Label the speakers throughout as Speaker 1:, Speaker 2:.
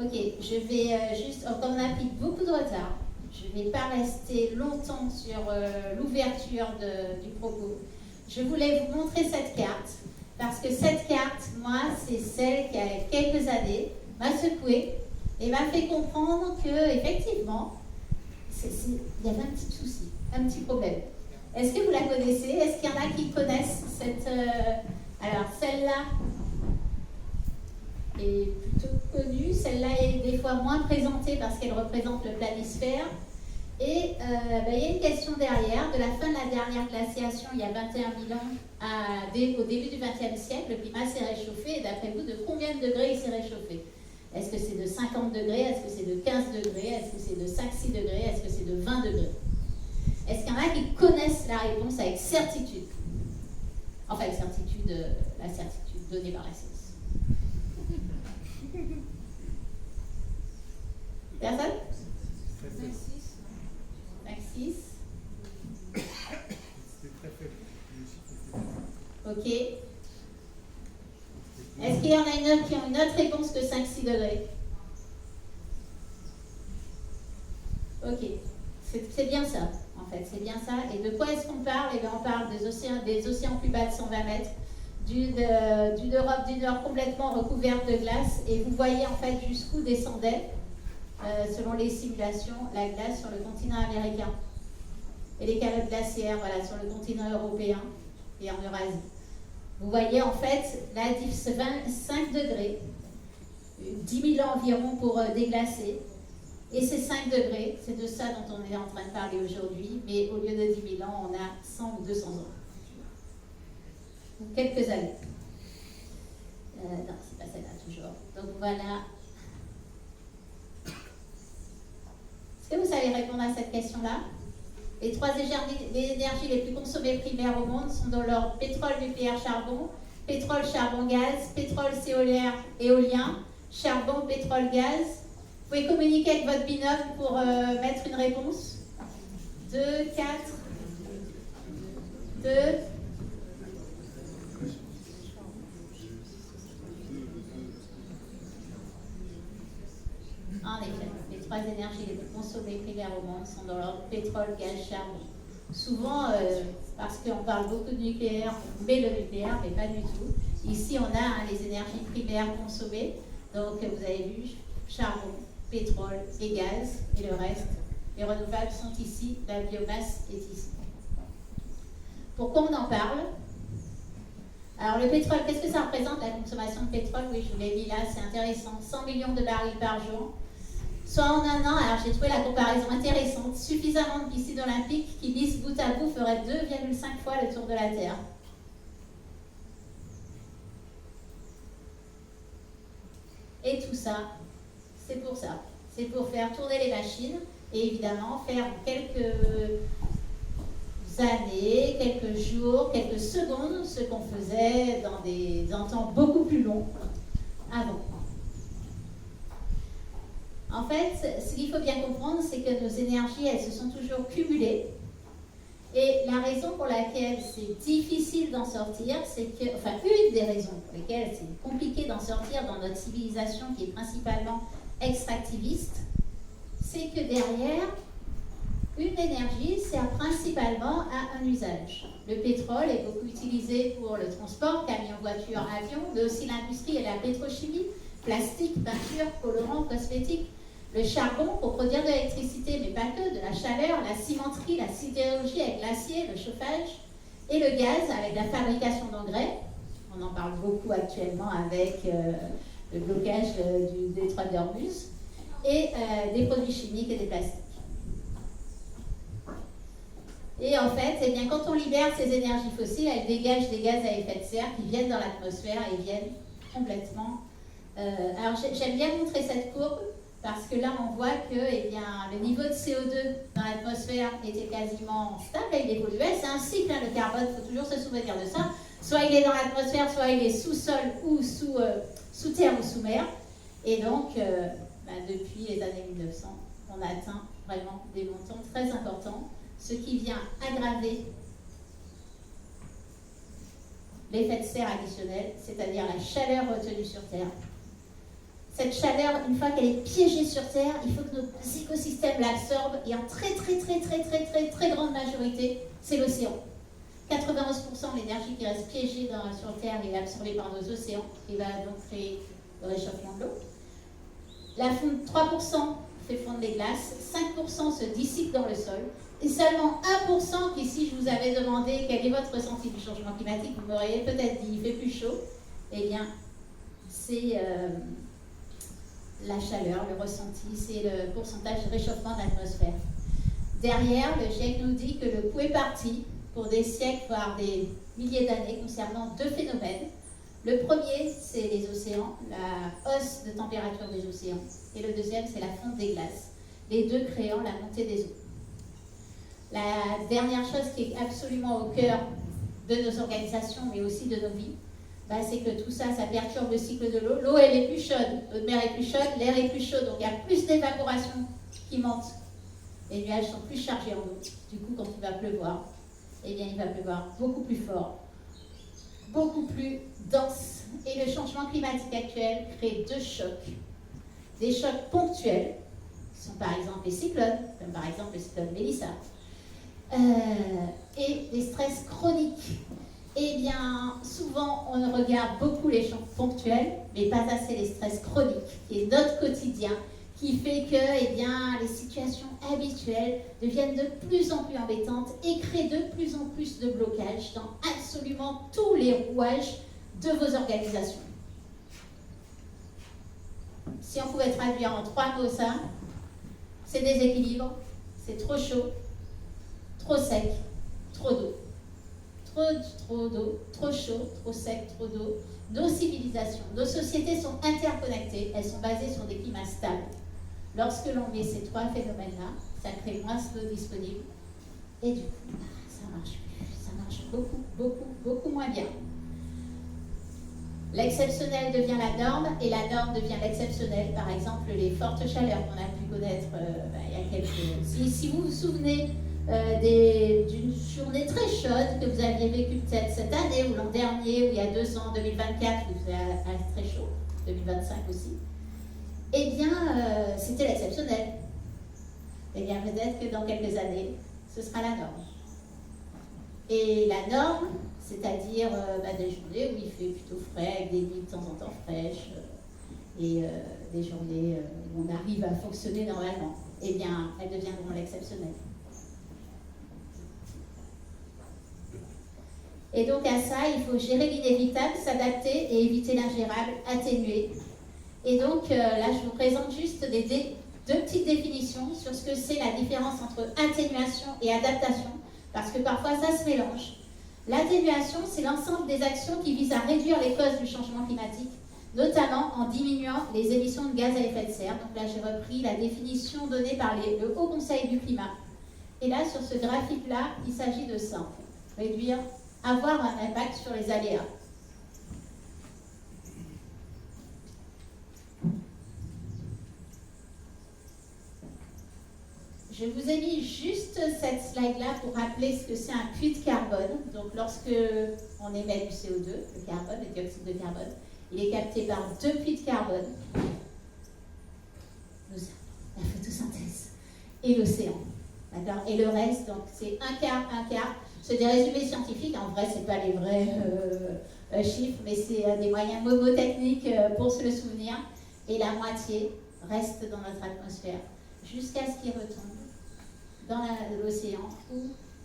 Speaker 1: Ok, je vais juste, comme on a pris beaucoup de retard, je ne vais pas rester longtemps sur l'ouverture du propos. Je voulais vous montrer cette carte, parce que cette carte, moi, c'est celle qui, il y a quelques années, m'a secouée et m'a fait comprendre qu'effectivement, il y avait un petit souci, un petit problème. Est-ce que vous la connaissez? Est-ce qu'il y en a qui connaissent cette... Alors, celle-là est plutôt connue. Celle-là est des fois moins présentée parce qu'elle représente le planisphère. Et il y a une question derrière. De la fin de la dernière glaciation, il y a 21 000 ans, au début du XXe siècle, le climat s'est réchauffé. Et d'après vous, de combien de degrés il s'est réchauffé? Est-ce que c'est de 50 degrés? Est-ce que c'est de 15 degrés? Est-ce que c'est de 5-6 degrés? Est-ce que c'est de 20 degrés? Est-ce qu'il y en a qui connaissent la réponse avec certitude? Enfin, la certitude donnée par la science. Personne? 5-6. Ok. Est-ce qu'il y en a une autre qui ont une autre réponse que 5-6 degrés? Ok. C'est bien ça, en fait. C'est bien ça. Et de quoi est-ce qu'on parle? Eh bien, on parle des océans plus bas de 120 mètres, d'une Europe du Nord complètement recouverte de glace. Et vous voyez, en fait, jusqu'où descendait, selon les simulations, la glace sur le continent américain. Et les calottes glaciaires, voilà, sur le continent européen et en Eurasie. Vous voyez, en fait, là, 25 degrés, 10 000 ans environ pour déglacer. Et ces 5 degrés, c'est de ça dont on est en train de parler aujourd'hui, mais au lieu de 10 000 ans, on a 100 ou 200 ans. Ou quelques années. Non, c'est pas celle-là, toujours. Donc voilà. Est-ce que vous savez répondre à cette question-là? Les 3 énergies les plus consommées primaires au monde sont dans l'ordre pétrole, nucléaire, charbon, pétrole, charbon, gaz, pétrole, éolien, charbon, pétrole, gaz. Vous pouvez communiquer avec votre binôme pour mettre une réponse. 2, 4, 2. En effet, les 3 énergies les plus consommées primaires au monde sont dans l'ordre pétrole, gaz, charbon. Souvent, parce qu'on parle beaucoup de nucléaire, mais le nucléaire, mais pas du tout. Ici, on a les énergies primaires consommées. Donc, vous avez vu, charbon, pétrole et gaz, et le reste, les renouvelables sont ici, la biomasse est ici. Pourquoi on en parle? Alors le pétrole, qu'est-ce que ça représente, la consommation de pétrole? Oui, je vous l'ai mis là, c'est intéressant, 100 millions de barils par jour, soit en un an. Alors j'ai trouvé la comparaison intéressante, suffisamment de piscines olympiques qui, mises bout à bout, feraient 2,5 fois le tour de la Terre. Et tout ça, c'est pour ça. C'est pour faire tourner les machines et évidemment faire quelques années, quelques jours, quelques secondes ce qu'on faisait dans des temps beaucoup plus longs avant. En fait, ce qu'il faut bien comprendre, c'est que nos énergies, elles se sont toujours cumulées. Et la raison pour laquelle c'est difficile d'en sortir, c'est que, enfin, une des raisons pour lesquelles c'est compliqué d'en sortir dans notre civilisation qui est principalement extractiviste, c'est que derrière, une énergie sert principalement à un usage. Le pétrole est beaucoup utilisé pour le transport, camions, voitures, avions, mais aussi l'industrie et la pétrochimie, plastique, peinture, colorants, cosmétiques. Le charbon pour produire de l'électricité, mais pas que, de la chaleur, la cimenterie, la sidérurgie avec l'acier, le chauffage, et le gaz avec la fabrication d'engrais. On en parle beaucoup actuellement avec le blocage du détroit d'Ormuz, et des produits chimiques et des plastiques. Et en fait, eh bien, quand on libère ces énergies fossiles, elles dégagent des gaz à effet de serre qui viennent dans l'atmosphère et viennent complètement... alors j'aime bien montrer cette courbe, parce que là, on voit que eh bien, le niveau de CO2 dans l'atmosphère était quasiment stable, il évoluait. C'est un cycle, hein, le carbone, il faut toujours se souvenir de ça. Soit il est dans l'atmosphère, soit il est sous-sol ou sous terre ou sous mer. Et donc, depuis les années 1900, on atteint vraiment des montants très importants, ce qui vient aggraver l'effet de serre additionnel, c'est-à-dire la chaleur retenue sur Terre. Cette chaleur, une fois qu'elle est piégée sur Terre, il faut que nos écosystèmes l'absorbent, et en très grande majorité, c'est l'océan. 91% de l'énergie qui reste piégée sur Terre est absorbée par nos océans, et va donc créer le réchauffement de l'eau. La fonte, 3% fait fondre les glaces, 5% se dissipe dans le sol, et seulement 1% qui, si je vous avais demandé quel est votre ressenti du changement climatique, vous m'auriez peut-être dit il fait plus chaud, eh bien, c'est la chaleur, le ressenti, c'est le pourcentage de réchauffement de l'atmosphère. Derrière, le GIEC nous dit que le coup est parti pour des siècles, voire des milliers d'années, concernant deux phénomènes. Le premier, c'est les océans, la hausse de température des océans, et le deuxième, c'est la fonte des glaces, les deux créant la montée des eaux. La dernière chose qui est absolument au cœur de nos organisations, mais aussi de nos vies, c'est que tout ça, ça perturbe le cycle de l'eau. L'eau, elle est plus chaude, notre mer est plus chaude, l'air est plus chaud, donc il y a plus d'évaporation qui monte. Les nuages sont plus chargés en eau. Du coup, quand il va pleuvoir, eh bien, il va pleuvoir beaucoup plus fort, beaucoup plus dense. Et le changement climatique actuel crée deux chocs. Des chocs ponctuels, qui sont par exemple les cyclones, comme par exemple le cyclone Mélissa, et des stress chroniques. Eh bien, souvent, on regarde beaucoup les chocs ponctuels, mais pas assez les stress chroniques, qui est notre quotidien, qui fait que eh bien, les situations habituelles deviennent de plus en plus embêtantes et créent de plus en plus de blocages dans absolument tous les rouages de vos organisations. Si on pouvait traduire en 3 mots ça, c'est déséquilibre, c'est trop chaud, trop sec, trop d'eau. Trop d'eau, trop chaud, trop sec, trop d'eau. Nos civilisations, nos sociétés sont interconnectées, elles sont basées sur des climats stables. Lorsque l'on met ces 3 phénomènes-là, ça crée moins d'eau disponible et du coup, ça marche beaucoup moins bien. L'exceptionnel devient la norme et la norme devient l'exceptionnel. Par exemple, les fortes chaleurs qu'on a pu connaître il y a quelques... Si vous vous souvenez d'une journée très chaude que vous aviez vécue peut-être cette année ou l'an dernier ou il y a 2 ans, 2024, qui faisait très chaud, 2025 aussi, eh bien, c'était l'exceptionnel. Eh bien, peut-être que dans quelques années, ce sera la norme. Et la norme, c'est-à-dire des journées où il fait plutôt frais, avec des nuits de temps en temps fraîches, et des journées où on arrive à fonctionner normalement, eh bien, elles deviendront l'exceptionnel. Et donc à ça, il faut gérer l'inévitable, s'adapter et éviter l'ingérable, atténuer. Et donc là, je vous présente juste deux petites définitions sur ce que c'est la différence entre atténuation et adaptation, parce que parfois ça se mélange. L'atténuation, c'est l'ensemble des actions qui visent à réduire les causes du changement climatique, notamment en diminuant les émissions de gaz à effet de serre. Donc là, j'ai repris la définition donnée par le Haut Conseil du climat. Et là, sur ce graphique-là, il s'agit de ça, en fait. Avoir un impact sur les aléas. Je vous ai mis juste cette slide-là pour rappeler ce que c'est un puits de carbone. Donc, lorsque on émet du CO2, le carbone, le dioxyde de carbone, il est capté par 2 puits de carbone. La photosynthèse et l'océan. D'accord ? Et le reste, donc, c'est un quart. C'est des résumés scientifiques, en vrai, ce n'est pas les vrais chiffres, mais c'est des moyens mnémotechniques pour se le souvenir. Et la moitié reste dans notre atmosphère, jusqu'à ce qu'il retombe dans l'océan ou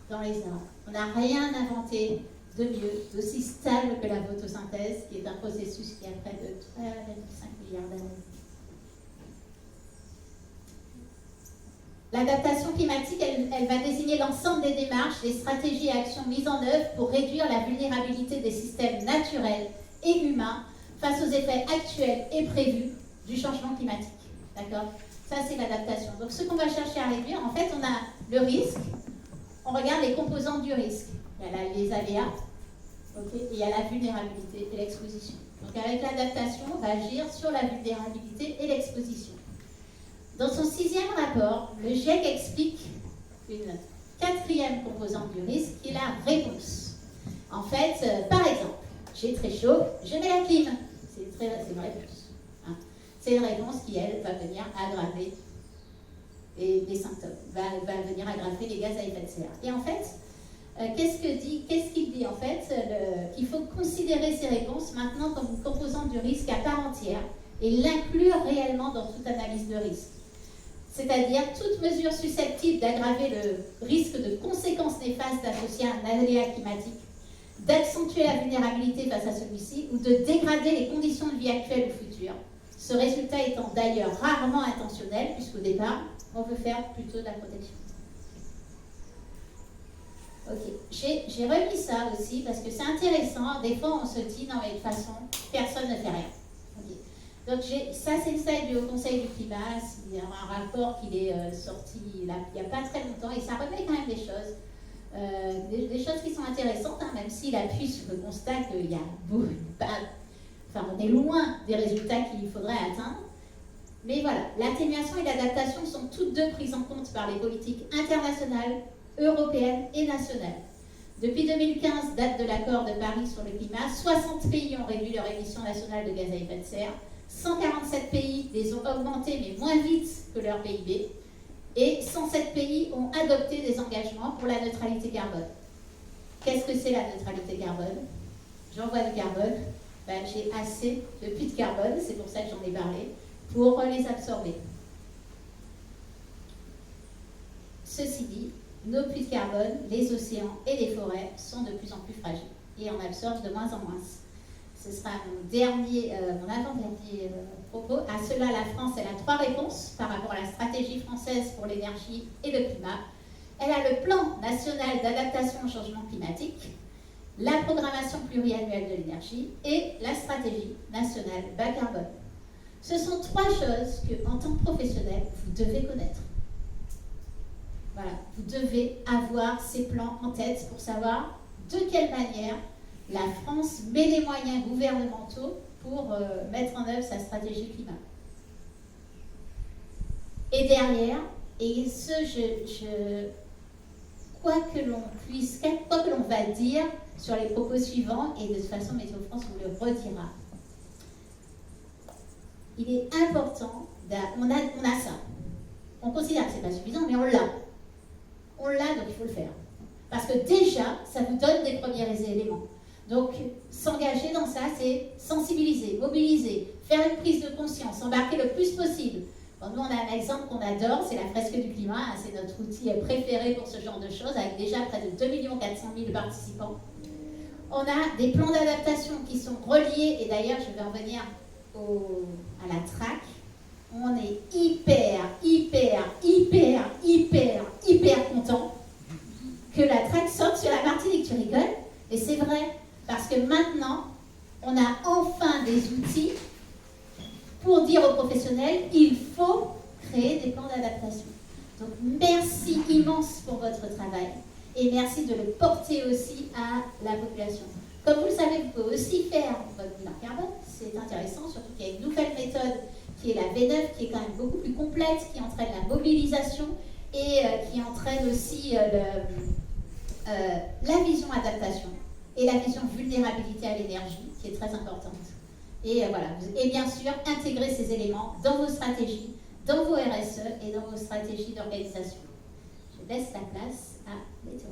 Speaker 1: dans les arbres. On n'a rien inventé de mieux, d'aussi stable que la photosynthèse, qui est un processus qui a près de 3,5 milliards d'années. L'adaptation climatique, elle va désigner l'ensemble des démarches, des stratégies et actions mises en œuvre pour réduire la vulnérabilité des systèmes naturels et humains face aux effets actuels et prévus du changement climatique. D'accord ? Ça, c'est l'adaptation. Donc, ce qu'on va chercher à réduire, en fait, on a le risque, on regarde les composantes du risque. Il y a les aléas, okay, et il y a la vulnérabilité et l'exposition. Donc, avec l'adaptation, on va agir sur la vulnérabilité et l'exposition. Dans son 6e rapport, le GIEC explique une 4e composante du risque qui est la réponse. En fait, par exemple, j'ai très chaud, je mets la clim. C'est une réponse. Hein. c'est une réponse qui, elle, va venir aggraver les symptômes, va venir aggraver les gaz à effet de serre. Et en fait, qu'est-ce qu'il dit en fait qu'il faut considérer ces réponses maintenant comme une composante du risque à part entière et l'inclure réellement dans toute analyse de risque. C'est-à-dire toute mesure susceptible d'aggraver le risque de conséquences néfastes associées à un aléa climatique, d'accentuer la vulnérabilité face à celui-ci ou de dégrader les conditions de vie actuelles ou futures. Ce résultat étant d'ailleurs rarement intentionnel, puisqu'au départ, on veut faire plutôt de la protection. Ok, j'ai remis ça aussi parce que c'est intéressant. Des fois, on se dit, non mais de toute façon, personne ne fait rien. Okay. Donc ça, c'est le slide du Haut Conseil du climat. Il y a un rapport qui est sorti il n'y a pas très longtemps et ça remet quand même des choses. Des choses qui sont intéressantes, hein, même s'il appuie sur le constat qu'il y a on est loin des résultats qu'il faudrait atteindre. Mais voilà, l'atténuation et l'adaptation sont toutes deux prises en compte par les politiques internationales, européennes et nationales. Depuis 2015, date de l'accord de Paris sur le climat, 60 pays ont réduit leur émission nationale de gaz à effet de serre, 147 pays les ont augmentés, mais moins vite que leur PIB, et 107 pays ont adopté des engagements pour la neutralité carbone. Qu'est-ce que c'est la neutralité carbone? J'envoie du carbone, j'ai assez de puits de carbone, c'est pour ça que j'en ai parlé, pour les absorber. Ceci dit, nos puits de carbone, les océans et les forêts sont de plus en plus fragiles et en absorbent de moins en moins. Ce sera mon avant-dernier propos. À cela, la France, elle a 3 réponses par rapport à la stratégie française pour l'énergie et le climat. Elle a le plan national d'adaptation au changement climatique, la programmation pluriannuelle de l'énergie et la stratégie nationale bas carbone. Ce sont 3 choses que, en tant que professionnel, vous devez connaître. Voilà, vous devez avoir ces plans en tête pour savoir de quelle manière la France met les moyens gouvernementaux pour mettre en œuvre sa stratégie climat. Et derrière, quoi que l'on va dire sur les propos suivants, et de toute façon Météo France vous le redira, il est important, on a ça. On considère que ce n'est pas suffisant, mais on l'a. On l'a, donc il faut le faire. Parce que déjà, ça vous donne des premiers éléments. Donc, s'engager dans ça, c'est sensibiliser, mobiliser, faire une prise de conscience, embarquer le plus possible. Bon, nous, on a un exemple qu'on adore, c'est la fresque du climat. Hein, c'est notre outil préféré pour ce genre de choses, avec déjà près de 2 400 000 participants. On a des plans d'adaptation qui sont reliés, et d'ailleurs, je vais en venir à la track. On est hyper content que la track sorte sur la Martinique. Tu rigoles? Et c'est vrai, parce que maintenant, on a enfin des outils pour dire aux professionnels, il faut créer des plans d'adaptation. Donc, merci immense pour votre travail et merci de le porter aussi à la population. Comme vous le savez, vous pouvez aussi faire votre bilan carbone. C'est intéressant, surtout qu'il y a une nouvelle méthode qui est la V9, qui est quand même beaucoup plus complète, qui entraîne la mobilisation et qui entraîne aussi la vision adaptation et la vision vulnérabilité à l'énergie, qui est très importante. Et voilà, et bien sûr, intégrer ces éléments dans vos stratégies, dans vos RSE et dans vos stratégies d'organisation. Je laisse la place à Météo.